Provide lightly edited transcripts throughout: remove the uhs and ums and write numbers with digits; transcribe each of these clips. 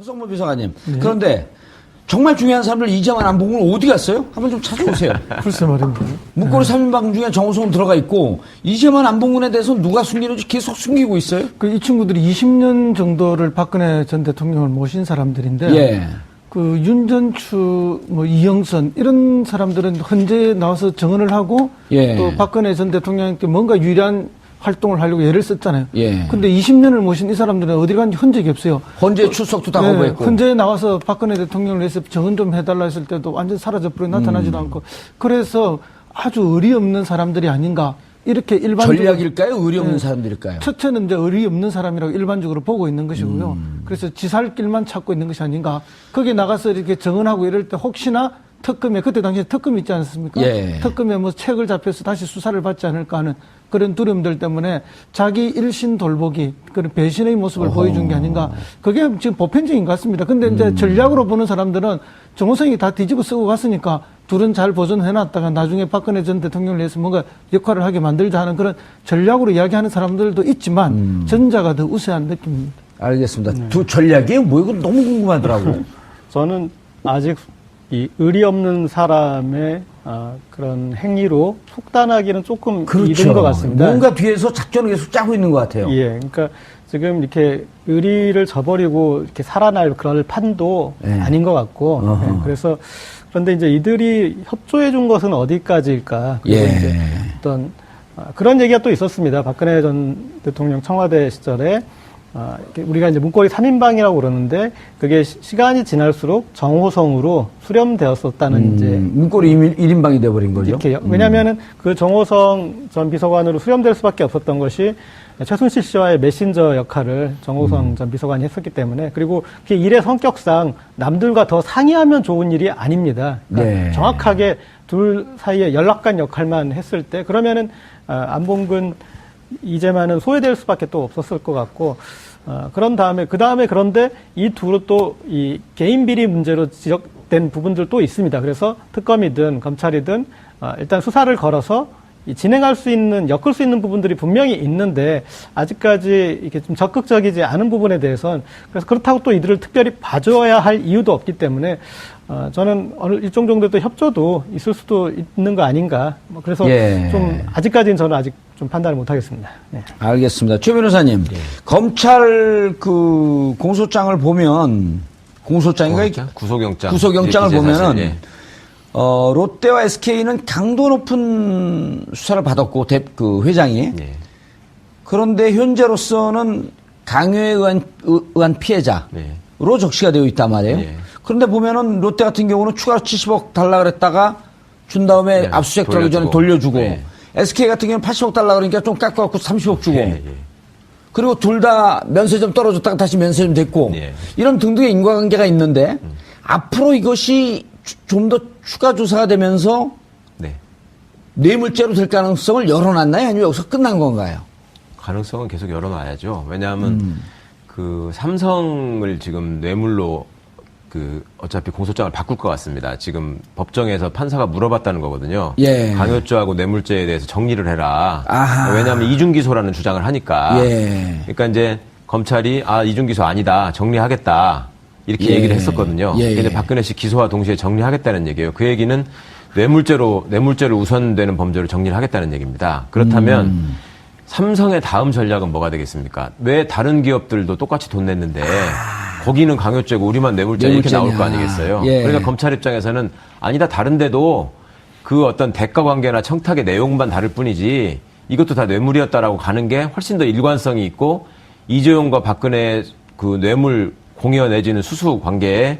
허성모 비서관님. 네. 그런데 정말 중요한 사람들 이재만 안 보고 어디 갔어요? 한번 좀 찾아오세요. 글쎄 말입니다. 문고리 3인방 중에 정호성 들어가 있고 이재만 안봉근에 대해서 누가 숨기는지 계속 숨기고 있어요? 이 친구들이 20년 정도를 박근혜 전 대통령을 모신 사람들인데 예. 윤전추, 이영선 이런 사람들은 헌재에 나와서 증언을 하고 예. 또 박근혜 전 대통령께 뭔가 유리한 활동을 하려고 애를 썼잖아요. 예. 근데 20년을 모신 이 사람들은 어디 간지 한 적이 없어요. 헌재 출석도 다 거부했고. 헌재에 나와서 박근혜 대통령을 위해서 증언 좀 해달라 했을 때도 완전 사라져버려 나타나지도 않고. 그래서 아주 의리 없는 사람들이 아닌가. 이렇게 일반적으로. 전략일까요? 의리 없는 사람들일까요? 첫째는 이제 의리 없는 사람이라고 일반적으로 보고 있는 것이고요. 그래서 지살길만 찾고 있는 것이 아닌가. 거기 나가서 이렇게 증언하고 이럴 때 혹시나 특검에, 그때 당시에 특검 있지 않습니까? 예. 특검에 책을 잡혀서 다시 수사를 받지 않을까 하는 그런 두려움들 때문에 자기 일신 돌보기, 그런 배신의 모습을 보여준 게 아닌가. 그게 지금 보편적인 것 같습니다. 근데 이제 전략으로 보는 사람들은 정호성이 다 뒤집어 쓰고 갔으니까 둘은 잘 보존해놨다가 나중에 박근혜 전 대통령을 위해서 뭔가 역할을 하게 만들자 하는 그런 전략으로 이야기하는 사람들도 있지만 전자가 더 우세한 느낌입니다. 알겠습니다. 네. 두 전략이 뭐예요? 이거 너무 궁금하더라고요. 저는 아직 이 의리 없는 사람의 그런 행위로 속단하기는 조금 그렇죠. 이른 것 같습니다. 뭔가 뒤에서 작전을 계속 짜고 있는 것 같아요. 예, 그러니까 지금 이렇게 의리를 저버리고 이렇게 살아날 그럴 판도 아닌 것 같고, 그래서 그런데 이제 이들이 협조해 준 것은 어디까지일까? 그리고 이제 어떤 그런 얘기가 또 있었습니다. 박근혜 전 대통령 청와대 시절에. 우리가 이제 문고리 3인방이라고 그러는데 그게 시간이 지날수록 정호성으로 수렴되었었다는 이제 문고리 1인방이 돼버린 거죠. 이렇게요. 왜냐하면은 그 정호성 전 비서관으로 수렴될 수밖에 없었던 것이 최순실 씨와의 메신저 역할을 정호성 전 비서관이 했었기 때문에, 그리고 그 일의 성격상 남들과 더 상의하면 좋은 일이 아닙니다. 그러니까 정확하게 둘 사이에 연락관 역할만 했을 때 그러면은 안봉근 이재만은 소외될 수밖에 또 없었을 것 같고, 그런 다음에, 그런데 이 둘은 또 이 개인 비리 문제로 지적된 부분들도 있습니다. 그래서 특검이든 검찰이든, 일단 수사를 걸어서 진행할 수 있는, 엮을 수 있는 부분들이 분명히 있는데, 아직까지 이렇게 좀 적극적이지 않은 부분에 대해서는, 그래서 그렇다고 또 이들을 특별히 봐줘야 할 이유도 없기 때문에, 저는 어느 일정 정도의 또 협조도 있을 수도 있는 거 아닌가. 그래서 좀 아직까지는 저는 아직 좀 판단을 못 하겠습니다. 네. 알겠습니다. 최 변호사님, 검찰 그 공소장을 보면 공소장인가 구속영장을 보면은 롯데와 SK는 강도 높은 수사를 받았고 그 회장이 그런데 현재로서는 강요에 의한 피해자로 적시가 되어 있단 말이에요. 그런데 보면은 롯데 같은 경우는 추가로 70억 달라 그랬다가 준 다음에 압수수색 들어가기 전에 돌려주고 SK 같은 경우는 80억 달라 그러니까 좀 깎아갖고 30억 주고 그리고 둘 다 면세점 떨어졌다가 다시 면세점 됐고 이런 등등의 인과관계가 있는데 앞으로 이것이 좀 더 추가 조사가 되면서 뇌물죄로 될 가능성을 열어놨나요? 아니면 여기서 끝난 건가요? 가능성은 계속 열어놔야죠. 왜냐하면 그 삼성을 지금 뇌물로 어차피 공소장을 바꿀 것 같습니다. 지금 법정에서 판사가 물어봤다는 거거든요. 강요죄하고 뇌물죄에 대해서 정리를 해라. 왜냐하면 이중기소라는 주장을 하니까. 그러니까 이제 검찰이 이중기소 아니다. 정리하겠다. 이렇게 얘기를 했었거든요. 근데 박근혜 씨 기소와 동시에 정리하겠다는 얘기예요. 그 얘기는 뇌물죄로 우선되는 범죄를 정리를 하겠다는 얘기입니다. 그렇다면 삼성의 다음 전략은 뭐가 되겠습니까? 왜 다른 기업들도 똑같이 돈 냈는데 거기는 강요죄고 우리만 뇌물죄 이렇게 나올 거 아니겠어요? 그러니까 검찰 입장에서는 아니다, 다른데도 그 어떤 대가 관계나 청탁의 내용만 다를 뿐이지 이것도 다 뇌물이었다라고 가는 게 훨씬 더 일관성이 있고 이재용과 박근혜 그 뇌물 공여 내지는 수수 관계에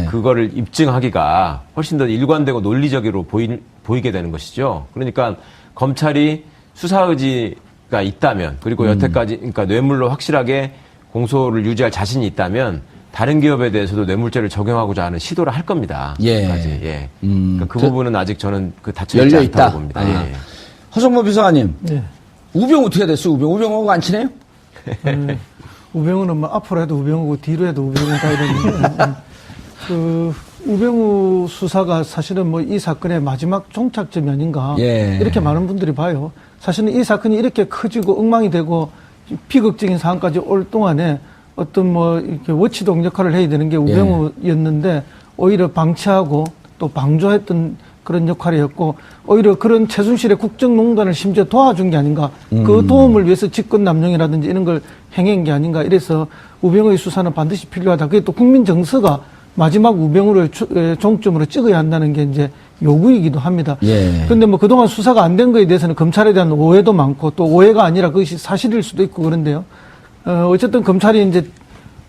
그거를 입증하기가 훨씬 더 일관되고 논리적으로 보이게 되는 것이죠. 그러니까 검찰이 수사 의지가 있다면 그리고 여태까지 그러니까 뇌물로 확실하게 공소를 유지할 자신이 있다면 다른 기업에 대해서도 뇌물죄를 적용하고자 하는 시도를 할 겁니다. 그러니까 그 부분은 아직 저는 닫혀있지 않다고 봅니다. 허성모 비서관님, 우병우 어떻게 됐어요? 우병우하고 안 친해요? 우병우는 앞으로 해도 우병우고 뒤로 해도 우병우 다 이러는데 우병우 수사가 사실은 이 사건의 마지막 종착점이 아닌가 이렇게 많은 분들이 봐요. 사실은 이 사건이 이렇게 커지고 엉망이 되고 비극적인 상황까지 올 동안에 어떤 뭐 이렇게 워치독 역할을 해야 되는 게 우병우였는데 오히려 방치하고 또 방조했던 그런 역할이었고 오히려 그런 최순실의 국정농단을 심지어 도와준 게 아닌가. 그 도움을 위해서 직권남용이라든지 이런 걸 행한 게 아닌가. 이래서 우병우의 수사는 반드시 필요하다. 그게 또 국민 정서가 마지막 우병우를 종점으로 찍어야 한다는 게 이제 요구이기도 합니다. 그런데 뭐 그동안 수사가 안 된 거에 대해서는 검찰에 대한 오해도 많고 또 오해가 아니라 그것이 사실일 수도 있고 그런데요. 어쨌든 검찰이 이제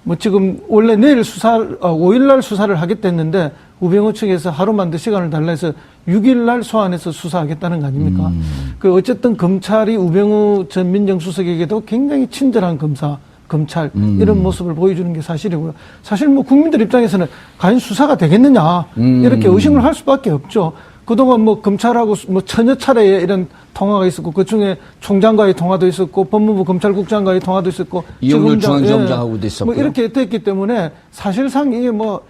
뭐 지금 원래 내일 5일날 수사를 하겠다 했는데 우병우 측에서 하루만 더 시간을 달라 해서 6일날 소환해서 수사하겠다는 거 아닙니까? 그 어쨌든 검찰이 우병우 전 민정수석에게도 굉장히 친절한 검찰 이런 모습을 보여주는 게 사실이고요. 사실 뭐 국민들 입장에서는 과연 수사가 되겠느냐 이렇게 의심을 할 수밖에 없죠. 그동안 뭐 검찰하고 뭐 천여 차례의 이런 통화가 있었고 그중에 총장과의 통화도 있었고 법무부 검찰국장과의 통화도 있었고 이영렬 중앙지검장하고도 있었고 뭐 이렇게 됐기 때문에 사실상 이게 뭐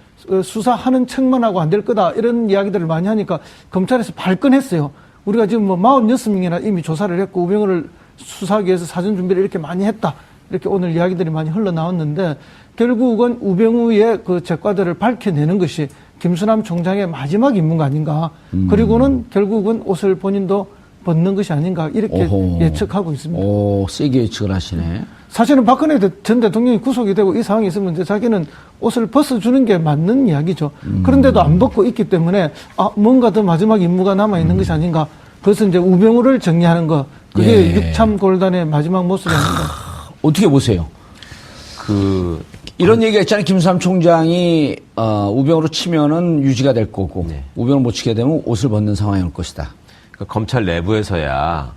수사하는 척만 하고 안 될 거다 이런 이야기들을 많이 하니까 검찰에서 발끈했어요. 우리가 지금 뭐 46명이나 이미 조사를 했고 우병우를 수사하기 위해서 사전 준비를 이렇게 많이 했다. 이렇게 오늘 이야기들이 많이 흘러나왔는데 결국은 우병우의 그 죄과들을 밝혀내는 것이 김수남 총장의 마지막 임무가 아닌가. 그리고는 결국은 옷을 본인도 벗는 것이 아닌가 이렇게 예측하고 있습니다. 오, 세게 예측을 하시네. 사실은 박근혜 전 대통령이 구속이 되고 이 상황이 있으면 이제 자기는 옷을 벗어주는 게 맞는 이야기죠. 그런데도 안 벗고 있기 때문에 뭔가 더 마지막 임무가 남아있는 것이 아닌가. 그래서 이제 우병우를 정리하는 거. 그게 육참골단의 마지막 모습이 아닌가. 어떻게 보세요? 이런 얘기가 있잖아요. 김수남 총장이 우병우로 치면은 유지가 될 거고 우병우를 못 치게 되면 옷을 벗는 상황이 올 것이다. 그러니까 검찰 내부에서야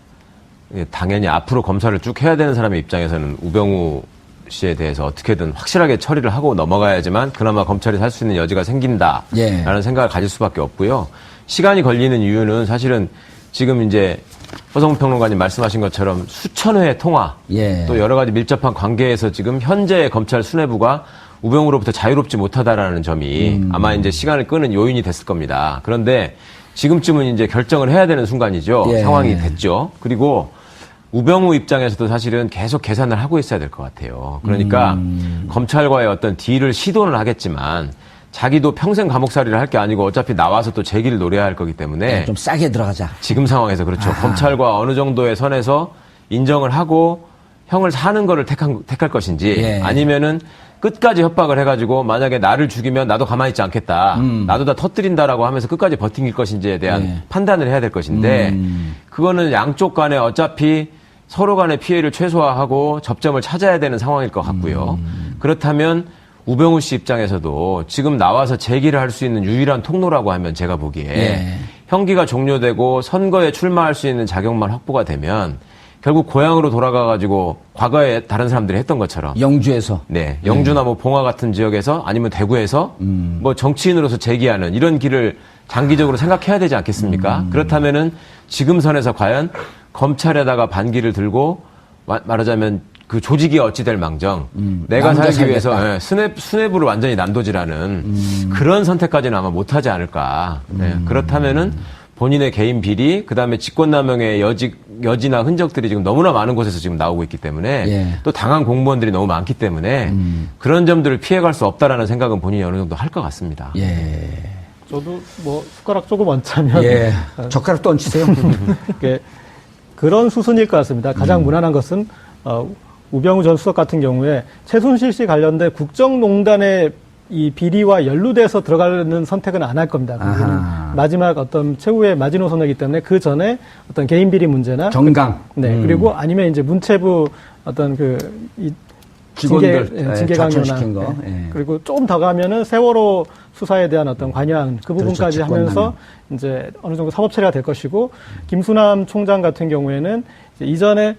당연히 앞으로 검사를 쭉 해야 되는 사람의 입장에서는 우병우 씨에 대해서 어떻게든 확실하게 처리를 하고 넘어가야지만 그나마 검찰이 살 수 있는 여지가 생긴다라는 생각을 가질 수밖에 없고요. 시간이 걸리는 이유는 사실은 지금 이제 허성무 평론가님 말씀하신 것처럼 수천 회의 통화 또 여러 가지 밀접한 관계에서 지금 현재 검찰 수뇌부가 우병우로부터 자유롭지 못하다라는 점이 아마 이제 시간을 끄는 요인이 됐을 겁니다. 그런데 지금쯤은 이제 결정을 해야 되는 순간이죠. 상황이 됐죠. 그리고 우병우 입장에서도 사실은 계속 계산을 하고 있어야 될 것 같아요. 그러니까 검찰과의 어떤 딜을 시도는 하겠지만 자기도 평생 감옥살이를 할 게 아니고 어차피 나와서 또 재기를 노려야 할 거기 때문에 좀 싸게 들어가자. 지금 상황에서 그렇죠. 검찰과 어느 정도의 선에서 인정을 하고 형을 사는 거를 택할 것인지 아니면은 끝까지 협박을 해가지고 만약에 나를 죽이면 나도 가만히 있지 않겠다. 나도 다 터뜨린다라고 하면서 끝까지 버팅길 것인지에 대한 판단을 해야 될 것인데 그거는 양쪽 간에 어차피 서로 간의 피해를 최소화하고 접점을 찾아야 되는 상황일 것 같고요. 그렇다면 우병우 씨 입장에서도 지금 나와서 재기를 할 수 있는 유일한 통로라고 하면 제가 보기에 형기가 종료되고 선거에 출마할 수 있는 자격만 확보가 되면 결국 고향으로 돌아가가지고 과거에 다른 사람들이 했던 것처럼 영주에서 영주나 뭐 봉화 같은 지역에서 아니면 대구에서 뭐 정치인으로서 재기하는 이런 길을 장기적으로 생각해야 되지 않겠습니까? 그렇다면은 지금 선에서 과연 검찰에다가 반기를 들고 말하자면 그 조직이 어찌 될 망정 내가 살기 위해서 수뇌부를 완전히 난도질하는 그런 선택까지는 아마 못하지 않을까. 그렇다면은 본인의 개인 비리 그다음에 직권남용의 여지나 흔적들이 지금 너무나 많은 곳에서 지금 나오고 있기 때문에 또 당한 공무원들이 너무 많기 때문에 그런 점들을 피해갈 수 없다라는 생각은 본인이 어느 정도 할 것 같습니다. 저도 뭐 숟가락 조금 얹자면 젓가락도 얹으세요. 그런 수순일 것 같습니다. 가장 무난한 것은 우병우 전 수석 같은 경우에 최순실 씨 관련된 국정농단의 이 비리와 연루돼서 들어가는 선택은 안 할 겁니다. 마지막 어떤 최후의 마지노선이기 때문에 그 전에 어떤 개인 비리 문제나 정강 그리고 아니면 이제 문체부 어떤 직원들 징계 자천시킨 거. 그리고 조금 더 가면은 세월호 수사에 대한 어떤 관여한 그 부분까지 그렇죠, 하면서 이제 어느 정도 사법 처리가 될 것이고 김수남 총장 같은 경우에는 이전에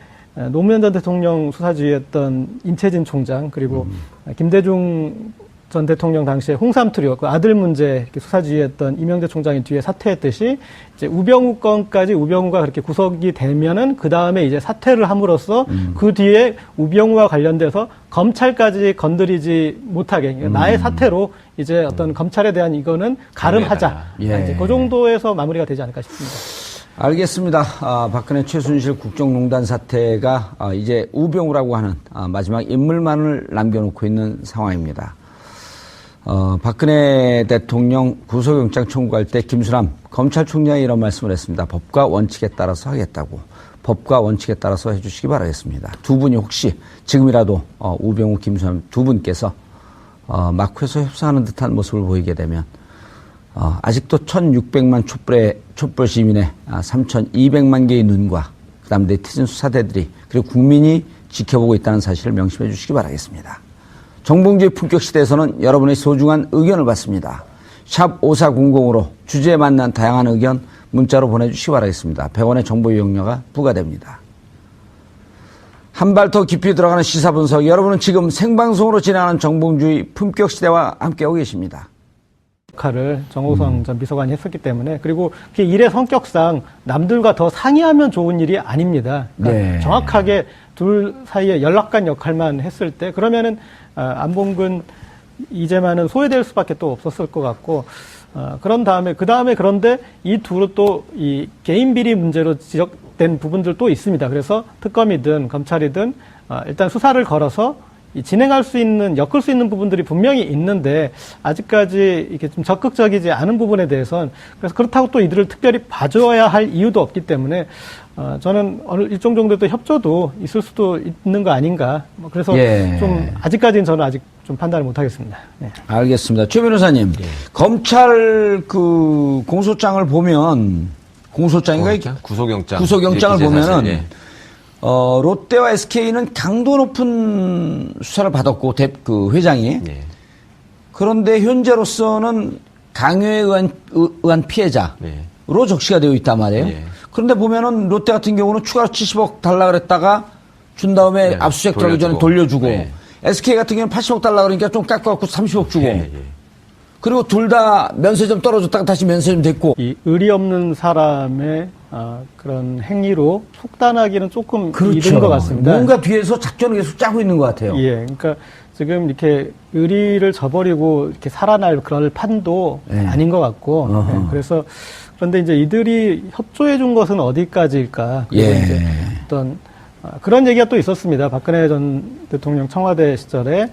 노무현 전 대통령 수사지휘했던 임채진 총장 그리고 김대중 전 대통령 당시에 홍삼 트리오 그 아들 문제 수사지휘했던 이명대 총장이 뒤에 사퇴했듯이 이제 우병우 건까지 우병우가 그렇게 구속이 되면은 그 다음에 이제 사퇴를 함으로써 그 뒤에 우병우와 관련돼서 검찰까지 건드리지 못하게 그러니까 나의 사퇴로 이제 어떤 검찰에 대한 이거는 가름하자 이제 그 정도에서 마무리가 되지 않을까 싶습니다. 알겠습니다. 박근혜 최순실 국정농단 사태가 이제 우병우라고 하는 마지막 인물만을 남겨놓고 있는 상황입니다. 박근혜 대통령 구속영장 청구할 때 김수남 검찰총장이 이런 말씀을 했습니다. 법과 원칙에 따라서 하겠다고. 법과 원칙에 따라서 해주시기 바라겠습니다. 두 분이 혹시 지금이라도 우병우, 김수남 두 분께서 막후에서 협상하는 듯한 모습을 보이게 되면 아직도 1,600만 촛불 시민의 3,200만 개의 눈과 그다음 네티즌 수사대들이 그리고 국민이 지켜보고 있다는 사실을 명심해 주시기 바라겠습니다. 정봉주의 품격 시대에서는 여러분의 소중한 의견을 받습니다. 샵 5400으로 주제에 맞는 다양한 의견 문자로 보내주시기 바라겠습니다. 100원의 정보 이용료가 부과됩니다. 한 발 더 깊이 들어가는 시사 분석, 여러분은 지금 생방송으로 진행하는 정봉주의 품격 시대와 함께하고 계십니다. 역할을 정호성 전 비서관이 했었기 때문에, 그리고 그 일의 성격상 남들과 더 상의하면 좋은 일이 아닙니다. 그러니까 네. 정확하게 둘 사이에 연락관 역할만 했을 때 그러면은 안봉근, 이재만은 소외될 수밖에 또 없었을 것 같고, 그런 다음에 그런데 이 둘은 또 이 개인 비리 문제로 지적된 부분들도 있습니다. 그래서 특검이든 검찰이든 일단 수사를 걸어서 진행할 수 있는, 엮을 수 있는 부분들이 분명히 있는데 아직까지 이렇게 좀 적극적이지 않은 부분에 대해서는, 그래서 그렇다고 또 이들을 특별히 봐줘야 할 이유도 없기 때문에 저는 어느 일정 정도의 또 협조도 있을 수도 있는 거 아닌가. 그래서 예. 좀 아직까지는 저는 아직 좀 판단을 못 하겠습니다. 네. 알겠습니다. 최 변호사님, 검찰 그 공소장을 보면 구속영장을 보면은 롯데와 SK는 강도 높은 수사를 받았고 그 회장이 그런데 현재로서는 강요에 의한 피해자로 적시가 되어 있단 말이에요. 그런데 보면은 롯데 같은 경우는 추가로 70억 달라 그랬다가 준 다음에 압수수색 들어가기 전에 돌려주고 SK 같은 경우는 80억 달라 그러니까 좀 깎아갖고 30억 주고 그리고 둘 다 면세점 떨어졌다가 다시 면세점 됐고. 이 의리 없는 사람의 그런 행위로 속단하기는 조금 이른 것 같습니다. 뭔가 뒤에서 작전을 계속 짜고 있는 것 같아요. 예, 그러니까 지금 이렇게 의리를 저버리고 이렇게 살아날 그런 판도 아닌 것 같고, 그래서 그런데 이제 이들이 협조해 준 것은 어디까지일까? 그리고 이제 어떤 그런 얘기가 또 있었습니다. 박근혜 전 대통령 청와대 시절에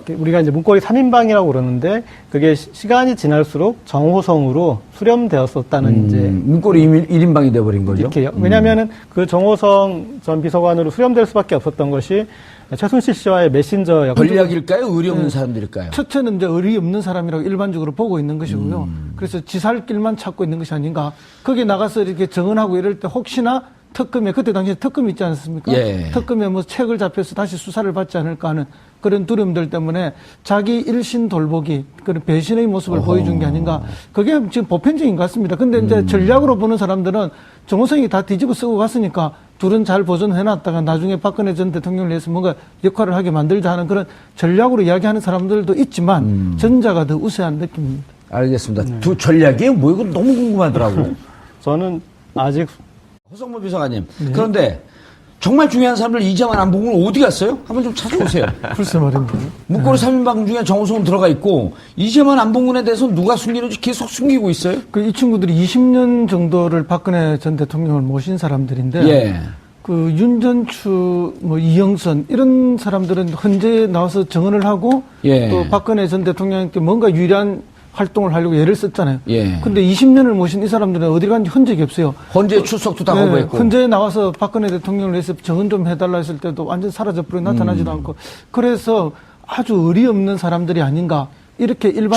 우리가 이제 문고리 3인방이라고 그러는데 그게 시간이 지날수록 정호성으로 수렴되었었다는 이제 문고리 1인방이 돼버린 거죠. 이렇게 왜냐하면은 그 정호성 전 비서관으로 수렴될 수밖에 없었던 것이 최순실 씨와의 메신저 전략일까요? 의리 없는 사람들일까요? 첫째는 이제 의리 없는 사람이라고 일반적으로 보고 있는 것이고요. 그래서 지살길만 찾고 있는 것이 아닌가. 거기 나가서 이렇게 정언하고 이럴 때 혹시나 특검에, 그때 당시에 특검 있지 않습니까? 특검에 뭐 책을 잡혀서 다시 수사를 받지 않을까 하는 그런 두려움들 때문에 자기 일신 돌보기, 그런 배신의 모습을 보여준 게 아닌가. 그게 지금 보편적인 것 같습니다. 근데 이제 전략으로 보는 사람들은 정호성이 다 뒤집어 쓰고 갔으니까 둘은 잘 보존해놨다가 나중에 박근혜 전 대통령을 위해서 뭔가 역할을 하게 만들자 하는 그런 전략으로 이야기하는 사람들도 있지만 전자가 더 우세한 느낌입니다. 알겠습니다. 두 전략이 뭐 이거 너무 궁금하더라고. 저는 아직 허성모 비서관님. 그런데 정말 중요한 사람들 이재만 안봉근 어디 갔어요? 한번 좀 찾아오세요. 글쎄 말입니다. 문고리 3인방 중에 정호성은 들어가 있고 이재만 안봉근에 대해서 누가 숨기는지 계속 숨기고 있어요? 이 친구들이 20년 정도를 박근혜 전 대통령을 모신 사람들인데 그 윤전추, 뭐 이영선 이런 사람들은 헌재에 나와서 정언을 하고 또 박근혜 전 대통령께 뭔가 유리한 활동을 하려고 애를 썼잖아요. 근데 20년을 모신 이 사람들은 어디 간지 흔적이 없어요. 헌재 출석도 다 거부했고. 헌재에 나와서 박근혜 대통령을 위해서 정언 좀 해달라 했을 때도 완전 사라져버리고 나타나지도 않고. 그래서 아주 의리 없는 사람들이 아닌가. 이렇게 일반